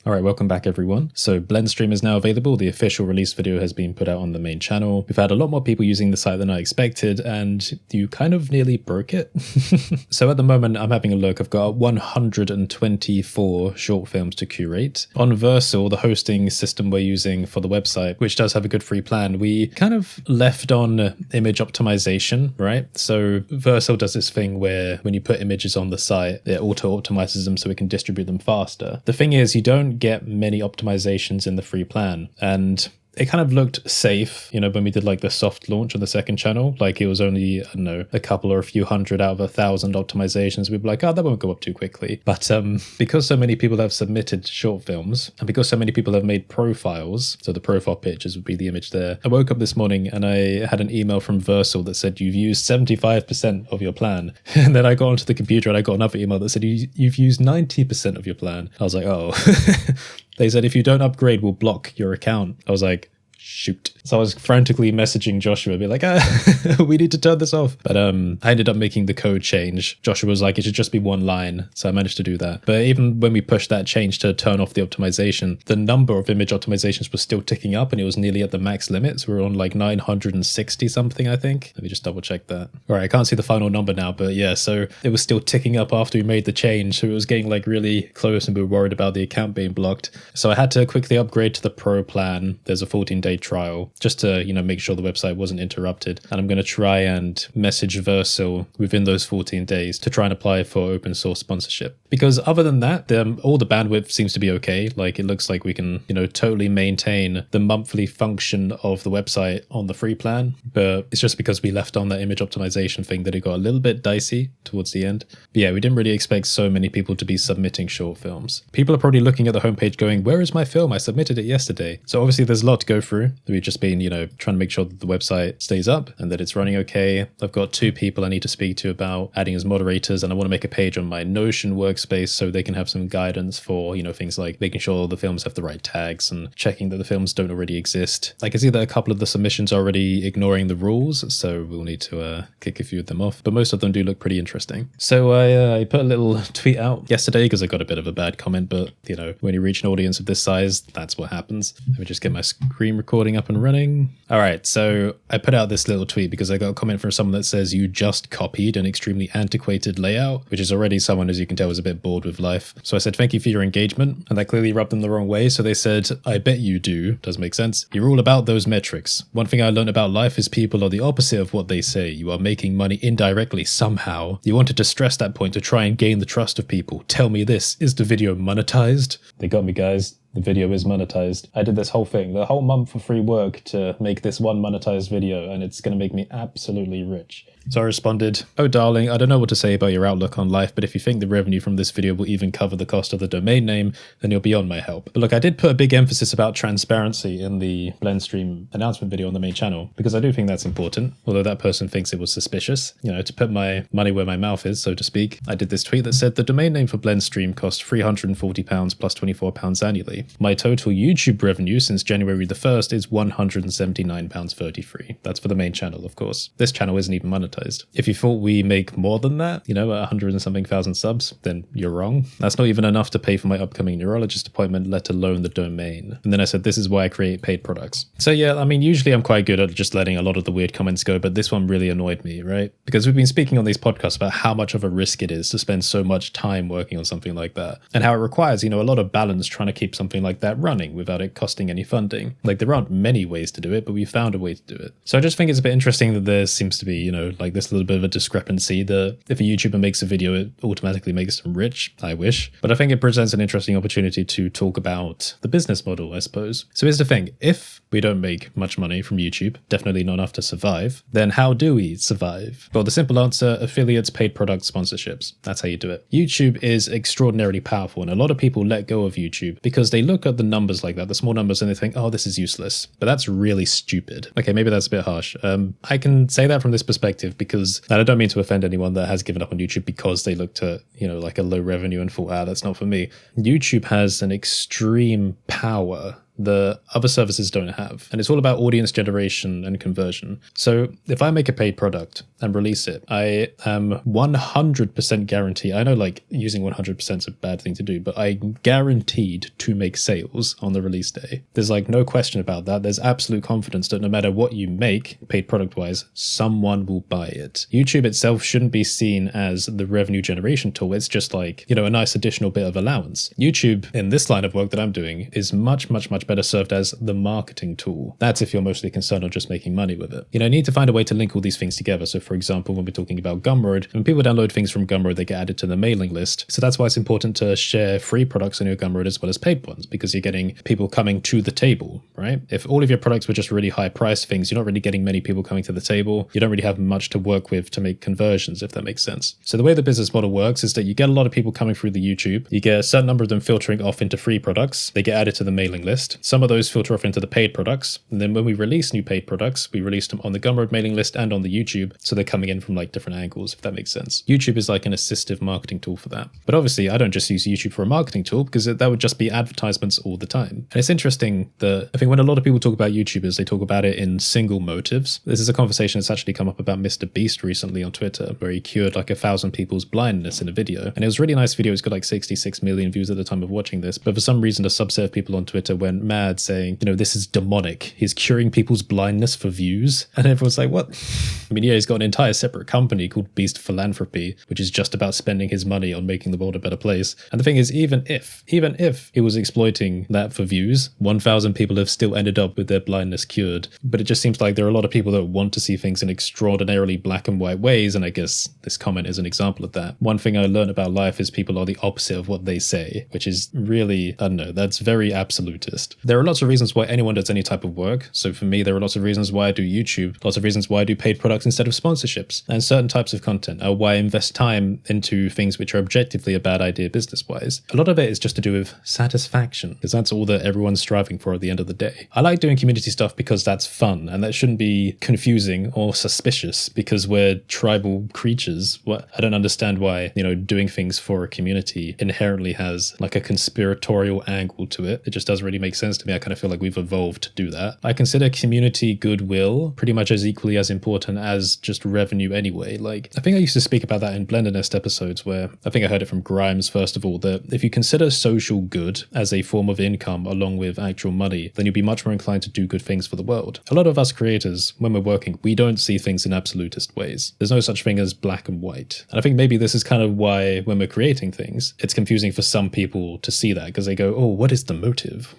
Alright, welcome back everyone. So Blendstream is now available. The official release video has been put out on the main channel. We've had a lot more people using the site than I expected, and you kind of nearly broke it. So at the moment, I'm having a look. I've got 124 short films to curate. On Versal, the hosting system we're using for the website, which does have a good free plan, we kind of left on image optimization, right? So Versal does this thing where when you put images on the site, it auto-optimizes them so we can distribute them faster. The thing is, you don't get many optimizations in the free plan, and it kind of looked safe, you know, when we did like the soft launch on the second channel. Like it was only, I don't know, a couple or a few hundred out of 1,000 optimizations. We'd be like, oh, that won't go up too quickly. But because so many people have submitted short films, and because so many people have made profiles, so the profile pictures would be the image there. I woke up this morning and I had an email from Versal that said, you've used 75% of your plan. And then I got onto the computer and I got another email that said, you've used 90% of your plan. I was like, oh. They said, if you don't upgrade, we'll block your account. I was like, shoot. So I was frantically messaging Joshua, be like, we need to turn this off. But I ended up making the code change. Joshua was like, it should just be one line. So I managed to do that. But even when we pushed that change to turn off the optimization, the number of image optimizations was still ticking up and it was nearly at the max limits. We were on like 960 something, I think. Let me just double check that. All right, I can't see the final number now, but yeah, so it was still ticking up after we made the change. So it was getting like really close and we were worried about the account being blocked. So I had to quickly upgrade to the pro plan. There's a 14-day trial just to, you know, make sure the website wasn't interrupted. And I'm going to try and message Versal within those 14 days to try and apply for open source sponsorship. Because other than that, all the bandwidth seems to be okay. Like it looks like we can, you know, totally maintain the monthly function of the website on the free plan. But it's just because we left on that image optimization thing that it got a little bit dicey towards the end. But yeah, we didn't really expect so many people to be submitting short films. People are probably looking at the homepage going, where is my film? I submitted it yesterday. So obviously there's a lot to go through. We've just been, you know, trying to make sure that the website stays up and that it's running okay. I've got 2 people I need to speak to about adding as moderators, and I want to make a page on my Notion workspace so they can have some guidance for, you know, things like making sure the films have the right tags and checking that the films don't already exist. I can see that a couple of the submissions are already ignoring the rules, so we'll need to kick a few of them off, but most of them do look pretty interesting. So I put a little tweet out yesterday because I got a bit of a bad comment, but you know, when you reach an audience of this size, that's what happens. Let me just get my screen recording up and running. All right, so I put out this little tweet because I got a comment from someone that says you just copied an extremely antiquated layout, which is already someone, as you can tell, is a bit bored with life. So I said, thank you for your engagement. And that clearly rubbed them the wrong way. So they said, I bet you do. Does make sense. You're all about those metrics. One thing I learned about life is people are the opposite of what they say. You are making money indirectly somehow. You wanted to stress that point to try and gain the trust of people. Tell me this, is the video monetized? They got me, guys. The video is monetized. I did this whole thing, the whole month for free work to make this one monetized video, and it's going to make me absolutely rich. So I responded, oh darling, I don't know what to say about your outlook on life, but if you think the revenue from this video will even cover the cost of the domain name, then you're beyond my help. But look, I did put a big emphasis about transparency in the Blendstream announcement video on the main channel, because I do think that's important, although that person thinks it was suspicious. You know, to put my money where my mouth is, so to speak, I did this tweet that said the domain name for Blendstream cost £340 plus £24 annually. My total YouTube revenue since January the 1st is £179.33. That's for the main channel, of course. This channel isn't even monetized. If you thought we make more than that, you know, 100 and something thousand subs, then you're wrong. That's not even enough to pay for my upcoming neurologist appointment, let alone the domain. And then I said, this is why I create paid products. So yeah, I mean, usually I'm quite good at just letting a lot of the weird comments go, but this one really annoyed me, right? Because we've been speaking on these podcasts about how much of a risk it is to spend so much time working on something like that, and how it requires, you know, a lot of balance trying to keep something like that running without it costing any funding. Like there aren't many ways to do it, but we found a way to do it. So I just think it's a bit interesting that there seems to be, you know, like this little bit of a discrepancy that if a YouTuber makes a video, it automatically makes them rich. I wish. But I think it presents an interesting opportunity to talk about the business model, I suppose. So here's the thing. If we don't make much money from YouTube, definitely not enough to survive, then how do we survive? Well, the simple answer, affiliates, paid product sponsorships. That's how you do it. YouTube is extraordinarily powerful, and a lot of people let go of YouTube because they look at the numbers like that, the small numbers, and they think, oh, this is useless. But that's really stupid. Okay, maybe that's a bit harsh. I can say that from this perspective because, and I don't mean to offend anyone that has given up on YouTube because they looked at, you know, like a low revenue and thought, that's not for me. YouTube has an extreme power the other services don't have. And it's all about audience generation and conversion. So if I make a paid product and release it, I am 100% guaranteed. I know like using 100% is a bad thing to do, but I'm guaranteed to make sales on the release day. There's like no question about that. There's absolute confidence that no matter what you make, paid product wise, someone will buy it. YouTube itself shouldn't be seen as the revenue generation tool. It's just like, you know, a nice additional bit of allowance. YouTube in this line of work that I'm doing is much better served as the marketing tool. That's if you're mostly concerned on just making money with it. You know, I need to find a way to link all these things together. So for example, when we're talking about Gumroad, when people download things from Gumroad, they get added to the mailing list. So that's why it's important to share free products on your Gumroad as well as paid ones, because you're getting people coming to the table, right? If all of your products were just really high price things, you're not really getting many people coming to the table. You don't really have much to work with to make conversions, if that makes sense. So the way the business model works is that you get a lot of people coming through the YouTube. You get a certain number of them filtering off into free products. They get added to the mailing list. Some of those filter off into the paid products. And then when we release new paid products, we release them on the Gumroad mailing list and on the YouTube. So they're coming in from like different angles, if that makes sense. YouTube is like an assistive marketing tool for that. But obviously I don't just use YouTube for a marketing tool, because that would just be advertisements all the time. And it's interesting that I think when a lot of people talk about YouTubers, they talk about it in single motives. This is a conversation that's actually come up about Mr. Beast recently on Twitter, where he cured like 1,000 people's blindness in a video. And it was a really nice video. It's got like 66 million views at the time of watching this. But for some reason, a subset of people on Twitter went mad saying, you know, this is demonic. He's curing people's blindness for views. And everyone's like, what? I mean, yeah, he's got an entire separate company called Beast Philanthropy, which is just about spending his money on making the world a better place. And the thing is, even if he was exploiting that for views, 1,000 people have still ended up with their blindness cured. But it just seems like there are a lot of people that want to see things in extraordinarily black and white ways. And I guess this comment is an example of that. One thing I learned about life is people are the opposite of what they say, which is really, I don't know, that's very absolutist. There are lots of reasons why anyone does any type of work. So for me, there are lots of reasons why I do YouTube, lots of reasons why I do paid products instead of sponsorships, and certain types of content, or why I invest time into things which are objectively a bad idea business-wise. A lot of it is just to do with satisfaction, because that's all that everyone's striving for at the end of the day. I like doing community stuff because that's fun, and that shouldn't be confusing or suspicious because we're tribal creatures. I don't understand why, you know, doing things for a community inherently has like a conspiratorial angle to it. It just doesn't really make sense to me. I kind of feel like we've evolved to do that. I consider community goodwill pretty much as equally as important as just revenue anyway. Like, I think I used to speak about that in Blender Nest episodes, where I think I heard it from Grimes first of all, that if you consider social good as a form of income along with actual money, then you'll be much more inclined to do good things for the world. A lot of us creators, when we're working, we don't see things in absolutist ways. There's no such thing as black and white. And I think maybe this is kind of why when we're creating things, it's confusing for some people to see that, because they go, oh, what is the motive?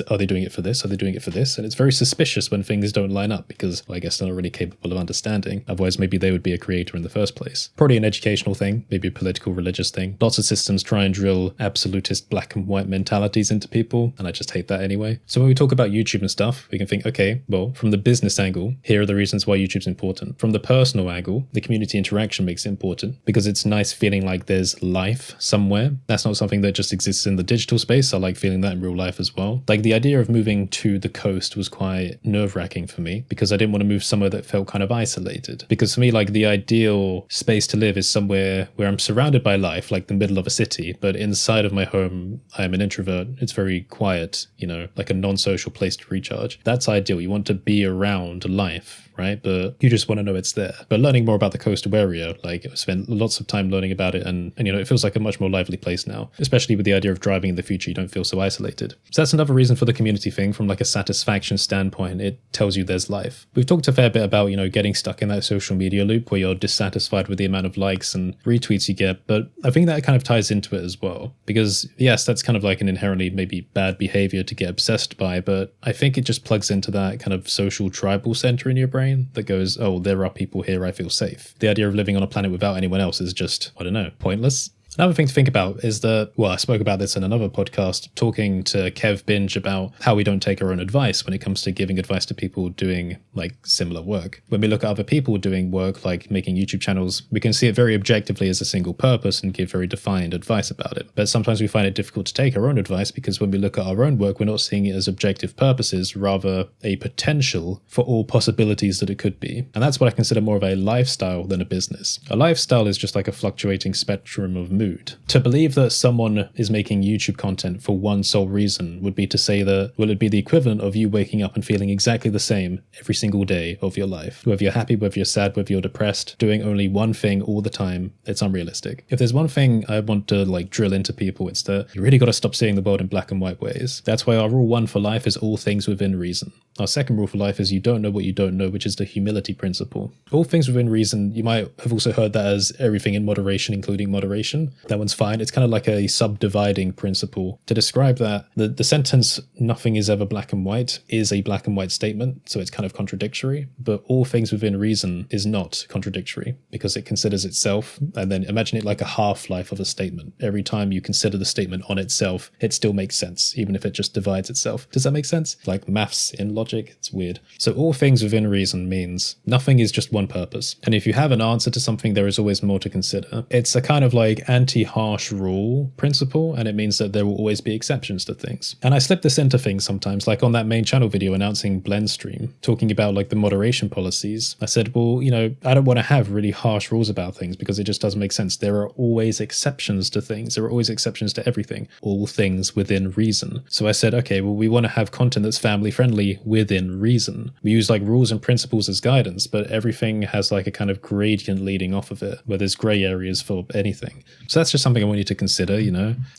Are they doing it for this? Are they doing it for this? And it's very suspicious when things don't line up, because, well, I guess they're not really capable of understanding. Otherwise, maybe they would be a creator in the first place. Probably an educational thing, maybe a political, religious thing. Lots of systems try and drill absolutist black and white mentalities into people, and I just hate that anyway. So when we talk about YouTube and stuff, we can think, okay, well, from the business angle, here are the reasons why YouTube's important. From the personal angle, the community interaction makes it important because it's nice feeling like there's life somewhere. That's not something that just exists in the digital space. I like feeling that in real life as well. Like, the idea of moving to the coast was quite nerve-wracking for me because I didn't want to move somewhere that felt kind of isolated. Because for me, like, the ideal space to live is somewhere where I'm surrounded by life, like the middle of a city, but inside of my home, I'm an introvert. It's very quiet, you know, like a non-social place to recharge. That's ideal. You want to be around life, right? But you just want to know it's there. But learning more about the coastal area, like, I spent lots of time learning about it, and you know, it feels like a much more lively place now, especially with the idea of driving in the future. You don't feel so isolated. So that's another reason for the community thing. From like a satisfaction standpoint, it tells you there's life. We've talked a fair bit about, you know, getting stuck in that social media loop where you're dissatisfied with the amount of likes and retweets you get, but I think that kind of ties into it as well, because yes, that's kind of like an inherently maybe bad behavior to get obsessed by, but I think it just plugs into that kind of social tribal center in your brain that goes, oh, there are people here, I feel safe. The idea of living on a planet without anyone else is just, I don't know, pointless. Another thing to think about is that, well, I spoke about this in another podcast, talking to Kev Binge about how we don't take our own advice when it comes to giving advice to people doing like similar work. When we look at other people doing work like making YouTube channels, we can see it very objectively as a single purpose and give very defined advice about it. But sometimes we find it difficult to take our own advice because when we look at our own work, we're not seeing it as objective purposes, rather a potential for all possibilities that it could be. And that's what I consider more of a lifestyle than a business. A lifestyle is just like a fluctuating spectrum of mood. To believe that someone is making YouTube content for one sole reason would be to say that, well, it'd be the equivalent of you waking up and feeling exactly the same every single day of your life. Whether you're happy, whether you're sad, whether you're depressed, doing only one thing all the time, it's unrealistic. If there's one thing I want to drill into people, it's that you really got to stop seeing the world in black and white ways. That's why our rule 1 for life is all things within reason. Our second rule for life is you don't know what you don't know, which is the humility principle. All things within reason, you might have also heard that as everything in moderation, including moderation. That one's fine. It's kind of like a subdividing principle. To describe that, the sentence, nothing is ever black and white, is a black and white statement, so it's kind of contradictory, but all things within reason is not contradictory because it considers itself, and then imagine it like a half-life of a statement. Every time you consider the statement on itself, it still makes sense, even if it just divides itself. Does that make sense? Like maths in logic, it's weird. So all things within reason means nothing is just one purpose. And if you have an answer to something, there is always more to consider. It's a kind of like anti-harsh rule principle, and it means that there will always be exceptions to things. And I slip this into things sometimes, like on that main channel video announcing Blendstream, talking about like the moderation policies. I said, well, I don't want to have really harsh rules about things because it just doesn't make sense. There are always exceptions to things. There are always exceptions to everything. All things within reason. So I said, okay, well, we want to have content that's family friendly within reason. We use like rules and principles as guidance, but everything has like a kind of gradient leading off of it where there's gray areas for anything. So that's just something I want you to consider,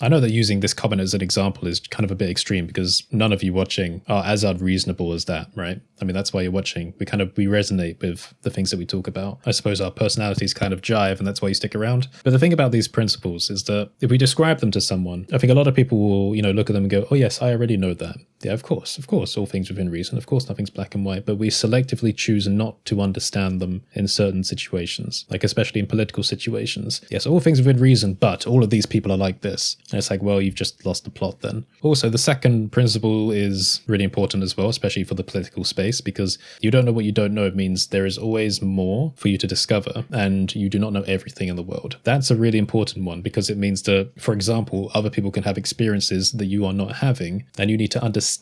I know that using this comment as an example is kind of a bit extreme because none of you watching are as unreasonable as that, right? I mean, that's why you're watching. We resonate with the things that we talk about. I suppose our personalities kind of jive and that's why you stick around. But the thing about these principles is that if we describe them to someone, I think a lot of people will, look at them and go, oh yes, I already know that. Yeah, of course, all things within reason. Of course, nothing's black and white, but we selectively choose not to understand them in certain situations, like especially in political situations. Yes, all things within reason, but all of these people are like this. And it's like, well, you've just lost the plot then. Also, the second principle is really important as well, especially for the political space, because you don't know what you don't know. It means there is always more for you to discover, and you do not know everything in the world. That's a really important one because it means that, for example, other people can have experiences that you are not having, and you need to understand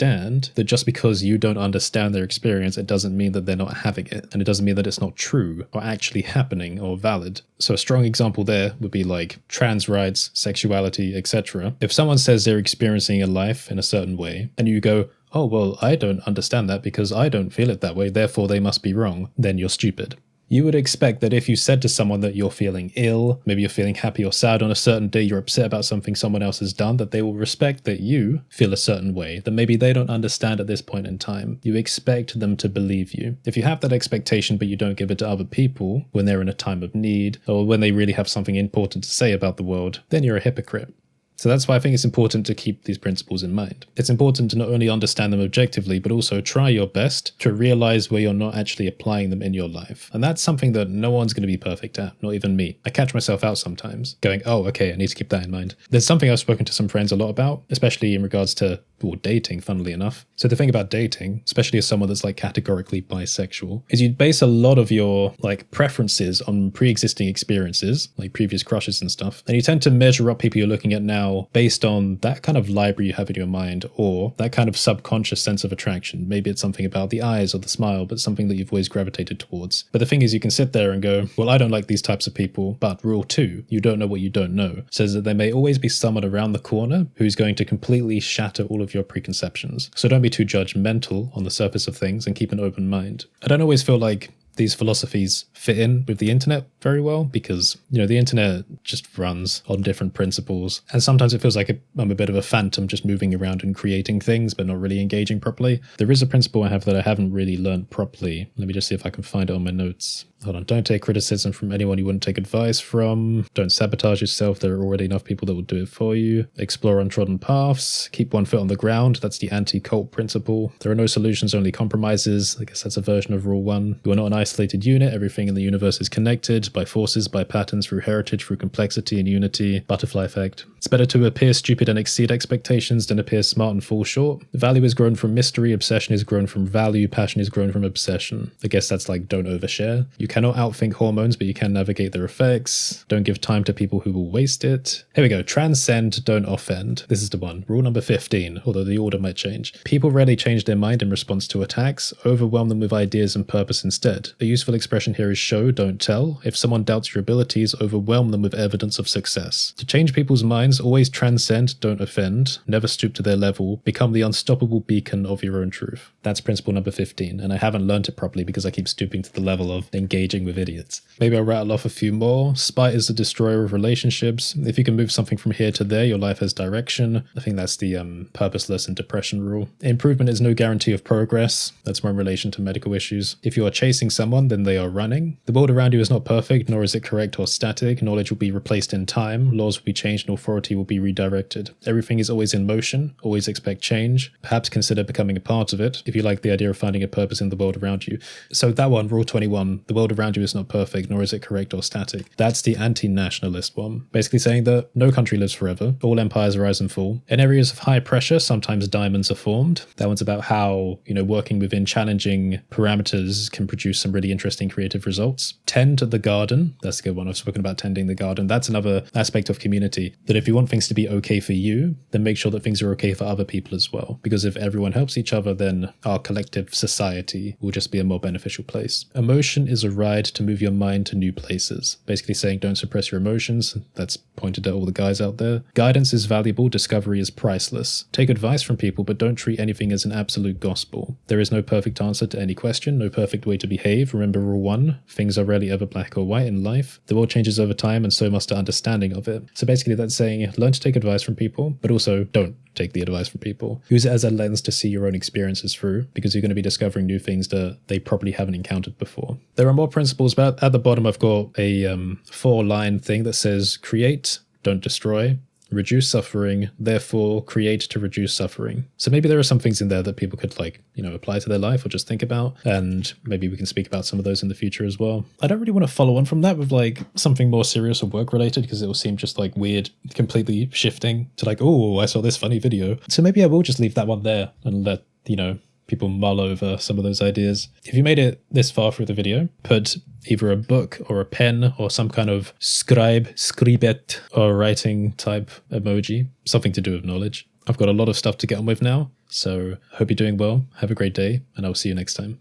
that just because you don't understand their experience, it doesn't mean that they're not having it, and it doesn't mean that it's not true or actually happening or valid. So a strong example there would be like trans rights, sexuality, etc. If someone says they're experiencing a life in a certain way, and you go, oh, well, I don't understand that because I don't feel it that way, therefore they must be wrong, then you're stupid. You would expect that if you said to someone that you're feeling ill, maybe you're feeling happy or sad on a certain day, you're upset about something someone else has done, that they will respect that you feel a certain way, that maybe they don't understand at this point in time. You expect them to believe you. If you have that expectation but you don't give it to other people when they're in a time of need, or when they really have something important to say about the world, then you're a hypocrite. So that's why I think it's important to keep these principles in mind. It's important to not only understand them objectively, but also try your best to realize where you're not actually applying them in your life. And that's something that no one's going to be perfect at, not even me. I catch myself out sometimes going, oh, okay, I need to keep that in mind. There's something I've spoken to some friends a lot about, especially in regards to dating, funnily enough. So the thing about dating, especially as someone that's like categorically bisexual, is you base a lot of your like preferences on pre-existing experiences, like previous crushes and stuff. And you tend to measure up people you're looking at now based on that kind of library you have in your mind, or that kind of subconscious sense of attraction. Maybe it's something about the eyes or the smile, but something that you've always gravitated towards. But the thing is, you can sit there and go, well, I don't like these types of people, but rule 2, you don't know what you don't know, says that there may always be someone around the corner who's going to completely shatter all of your preconceptions. So don't be too judgmental on the surface of things and keep an open mind. I don't always feel like these philosophies fit in with the internet very well because, the internet just runs on different principles. And sometimes it feels like I'm a bit of a phantom just moving around and creating things, but not really engaging properly. There is a principle I have that I haven't really learned properly. Let me just see if I can find it on my notes. Hold on. Don't take criticism from anyone you wouldn't take advice from. Don't sabotage yourself. There are already enough people that will do it for you. Explore untrodden paths. Keep one foot on the ground. That's the anti-cult principle. There are no solutions, only compromises. I guess that's a version of rule 1. You are not an isolated unit. Everything in the universe is connected by forces, by patterns, through heritage, through complexity and unity. Butterfly effect. It's better to appear stupid and exceed expectations than appear smart and fall short. Value is grown from mystery. Obsession is grown from value. Passion is grown from obsession. I guess that's like don't overshare. You cannot outthink hormones, but you can navigate their effects. Don't give time to people who will waste it. Here we go. Transcend, don't offend. This is the one. Rule number 15, although the order might change. People rarely change their mind in response to attacks. Overwhelm them with ideas and purpose instead. A useful expression here is show, don't tell. If someone doubts your abilities, overwhelm them with evidence of success. To change people's minds, always transcend, don't offend. Never stoop to their level. Become the unstoppable beacon of your own truth. That's principle number 15, and I haven't learned it properly because I keep stooping to the level of engaging with idiots. Maybe I'll rattle off a few more. Spite is the destroyer of relationships. If you can move something from here to there, your life has direction. I think that's the purposeless and depression rule. Improvement is no guarantee of progress. That's more in relation to medical issues. If you are chasing someone, then they are running. The world around you is not perfect, nor is it correct or static. Knowledge will be replaced in time. Laws will be changed and authority will be redirected. Everything is always in motion. Always expect change. Perhaps consider becoming a part of it if you like the idea of finding a purpose in the world around you. So that one, rule 21, the world around you is not perfect, nor is it correct or static. That's the anti-nationalist one. Basically saying that no country lives forever. All empires rise and fall. In areas of high pressure, sometimes diamonds are formed. That one's about how, working within challenging parameters can produce some really interesting creative results. Tend the garden. That's a good one. I've spoken about tending the garden. That's another aspect of community, that if you want things to be okay for you, then make sure that things are okay for other people as well. Because if everyone helps each other, then our collective society will just be a more beneficial place. Emotion is a ride to move your mind to new places. Basically saying don't suppress your emotions. That's pointed at all the guys out there. Guidance is valuable. Discovery is priceless. Take advice from people, but don't treat anything as an absolute gospel. There is no perfect answer to any question, no perfect way to behave. Remember rule 1, things are rarely ever black or white in life. The world changes over time and so must our understanding of it. So basically that's saying learn to take advice from people, but also don't take the advice from people. Use it as a lens to see your own experiences through, because you're going to be discovering new things that they probably haven't encountered before. There are more principles, but at the bottom I've got a 4-line thing that says create, don't destroy. Reduce suffering, therefore create to reduce suffering. So maybe there are some things in there that people could apply to their life or just think about, and maybe we can speak about some of those in the future as well. I don't really want to follow on from that with something more serious or work related, because it will seem just weird, completely shifting to oh, I saw this funny video. So maybe I will just leave that one there and let, people mull over some of those ideas. If you made it this far through the video, put either a book or a pen or some kind of scribet or writing type emoji, something to do with knowledge. I've got a lot of stuff to get on with now, so hope you're doing well. Have a great day, and I'll see you next time.